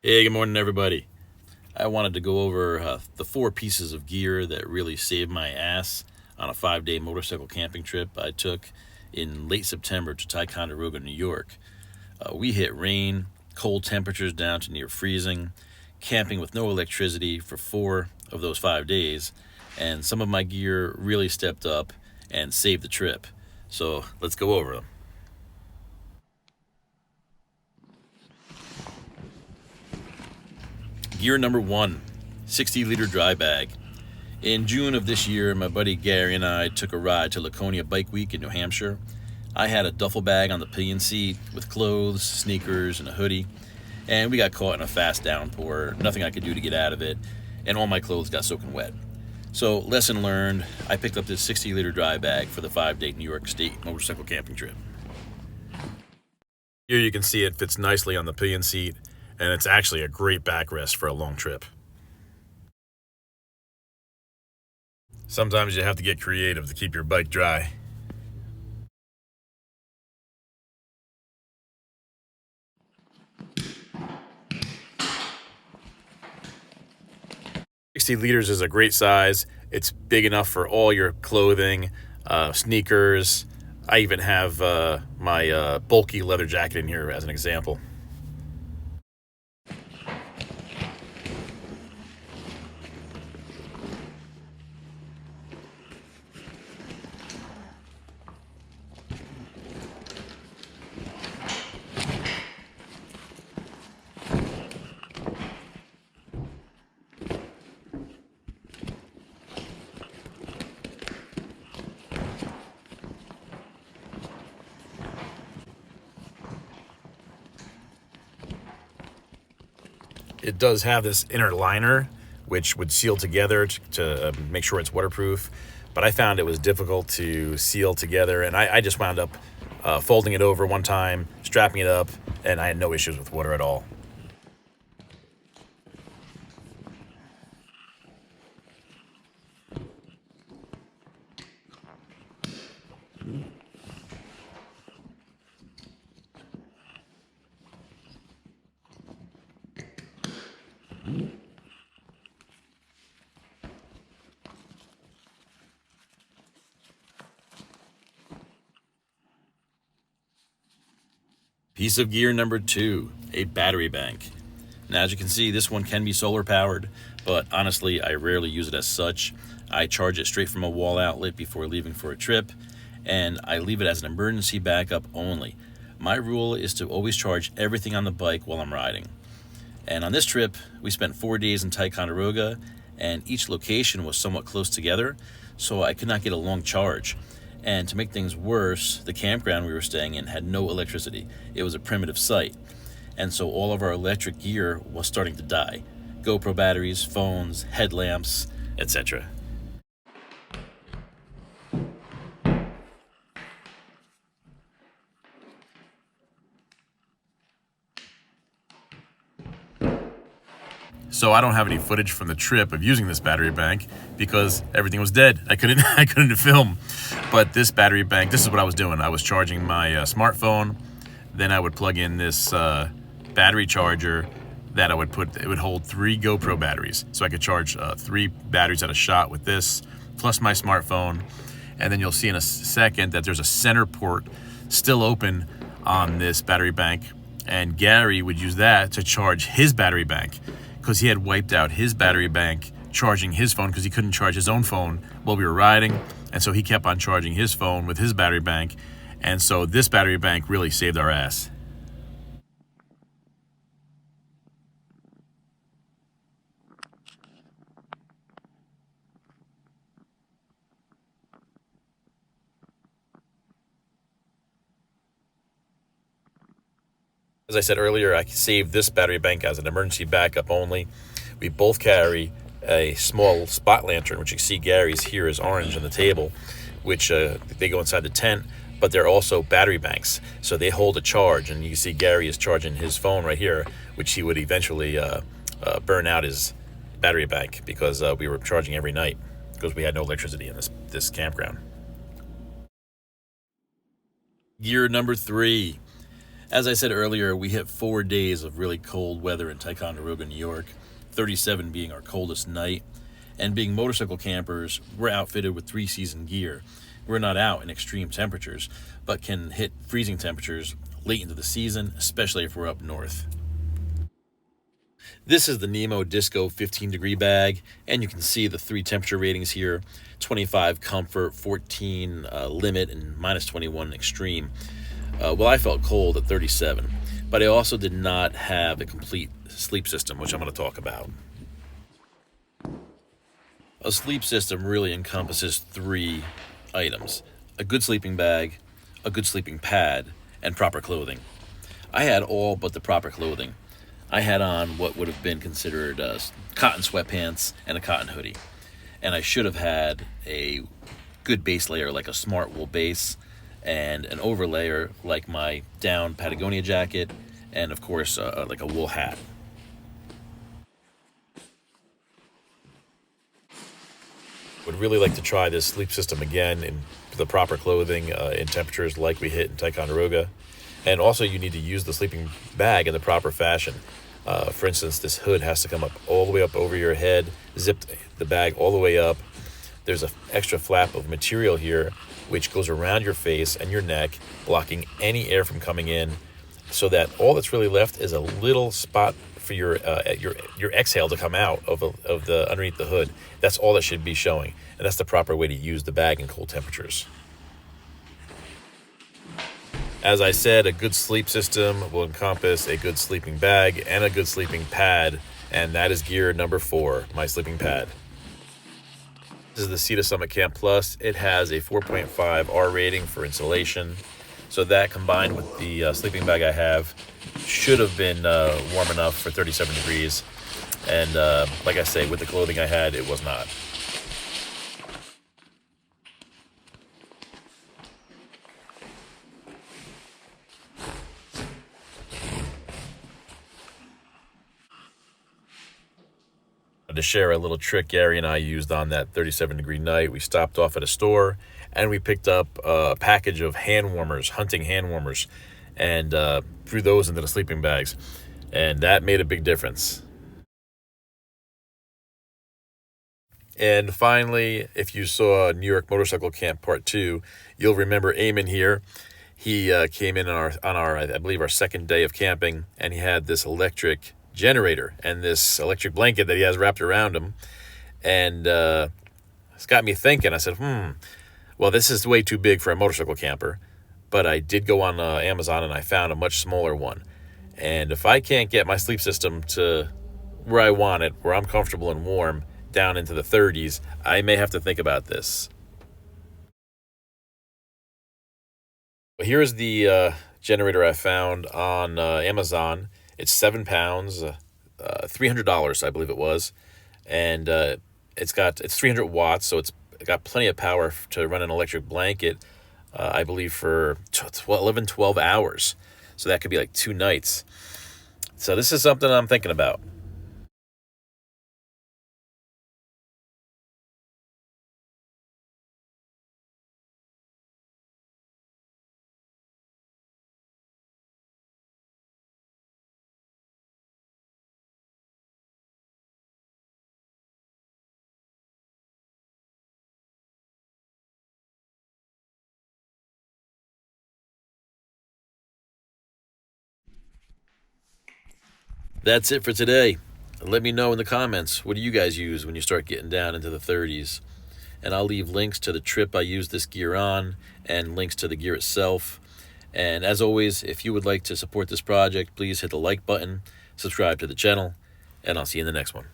Hey, good morning, everybody. I wanted to go over the four pieces of gear that really saved my ass on a 5 day motorcycle camping trip I took in late September to Ticonderoga, New York. We hit rain, cold temperatures down to near freezing, camping with no electricity for 4 of those 5 days, and some of my gear really stepped up and saved the trip. So let's go over them. Gear number one, 60-liter dry bag. In June of this year, my buddy Gary and I took a ride to Laconia Bike Week in New Hampshire. I had a duffel bag on the pillion seat with clothes, sneakers, and a hoodie, and we got caught in a fast downpour, nothing I could do to get out of it, and all my clothes got soaking wet. So, lesson learned, I picked up this 60-liter dry bag for the 5 day New York State motorcycle camping trip. Here you can see it fits nicely on the pillion seat, and it's actually a great backrest for a long trip. Sometimes you have to get creative to keep your bike dry. $60 is a great size. It's big enough for all your clothing, sneakers. I even have my bulky leather jacket in here as an example. It does have this inner liner, which would seal together to make sure it's waterproof. But I found it was difficult to seal together, and I just wound up folding it over one time, strapping it up, and I had no issues with water at all. Piece of gear number two, a battery bank. Now, as you can see, this one can be solar powered, but honestly, I rarely use it as such. I charge it straight from a wall outlet before leaving for a trip, and I leave it as an emergency backup only. My rule is to always charge everything on the bike while I'm riding. And on this trip, we spent 4 days in Ticonderoga, and each location was somewhat close together, so I could not get a long charge. And to make things worse, the campground we were staying in had no electricity. It was a primitive site. And so all of our electric gear was starting to die. GoPro batteries, phones, headlamps, etc. So I don't have any footage from the trip of using this battery bank because everything was dead. I couldn't I couldn't film. But this battery bank, this is what I was doing. I was charging my smartphone. Then I would plug in this battery charger that I would put. It would hold 3 GoPro batteries, so I could charge 3 batteries at a shot with this, plus my smartphone. And then you'll see in a second that there's a center port still open on this battery bank, and Gary would use that to charge his battery bank, because he had wiped out his battery bank charging his phone because he couldn't charge his own phone while we were riding. And so he kept on charging his phone with his battery bank. And so this battery bank really saved our ass. As I said earlier, I saved this battery bank as an emergency backup only. We both carry a small spot lantern, which you see Gary's here is orange on the table, which they go inside the tent, but they're also battery banks. So they hold a charge, and you see Gary is charging his phone right here, which he would eventually burn out his battery bank because we were charging every night because we had no electricity in this campground. Gear number 3. As I said earlier, we hit 4 days of really cold weather in Ticonderoga, New York, 37 being our coldest night. And being motorcycle campers, we're outfitted with 3-season gear. We're not out in extreme temperatures, but can hit freezing temperatures late into the season, especially if we're up north. This is the Nemo Disco 15-degree bag, and you can see the 3 temperature ratings here: 25 comfort, 14 limit, and minus 21 extreme. Well, I felt cold at 37, but I also did not have a complete sleep system, which I'm going to talk about. A sleep system really encompasses 3 items: a good sleeping bag, a good sleeping pad, and proper clothing. I had all but the proper clothing. I had on what would have been considered cotton sweatpants and a cotton hoodie. And I should have had a good base layer like a smart wool base, and an overlayer like my down Patagonia jacket, and of course like a wool hat. Would really like to try this sleep system again in the proper clothing in temperatures like we hit in Ticonderoga. And also you need to use the sleeping bag in the proper fashion. For instance, this hood has to come up all the way up over your head, zip the bag all the way up. There's an extra flap of material here which goes around your face and your neck, blocking any air from coming in, so that all that's really left is a little spot for your exhale to come out of the underneath the hood. That's all that should be showing, and that's the proper way to use the bag in cold temperatures. As I said, a good sleep system will encompass a good sleeping bag and a good sleeping pad, and that is gear number 4, my sleeping pad. This is the Sea to Summit Camp Plus. It has a 4.5 R rating for insulation, so that combined with the sleeping bag I have should have been warm enough for 37 degrees, and like I say, with the clothing I had, it was not. To share a little trick Gary and I used on that 37-degree night, we stopped off at a store and we picked up a package of hand warmers, hunting hand warmers, and threw those into the sleeping bags, and that made a big difference. And finally, if you saw New York Motorcycle Camp Part 2, you'll remember Eamon here. He came in on our I believe our second day of camping, and he had this electric generator and this electric blanket that he has wrapped around him, and it's got me thinking. I said, well, this is way too big for a motorcycle camper, but I did go on Amazon and I found a much smaller one. And if I can't get my sleep system to where I want it, where I'm comfortable and warm, down into the 30s, I may have to think about this. Here's the generator I found on Amazon. It's 7 pounds, $300, I believe it was, and it's 300 watts, so it's got plenty of power to run an electric blanket. I believe for 12 hours, so that could be like 2 nights. So this is something I'm thinking about. That's it for today. Let me know in the comments, what do you guys use when you start getting down into the 30s? And I'll leave links to the trip I used this gear on and links to the gear itself. And as always, if you would like to support this project, please hit the like button, subscribe to the channel, and I'll see you in the next one.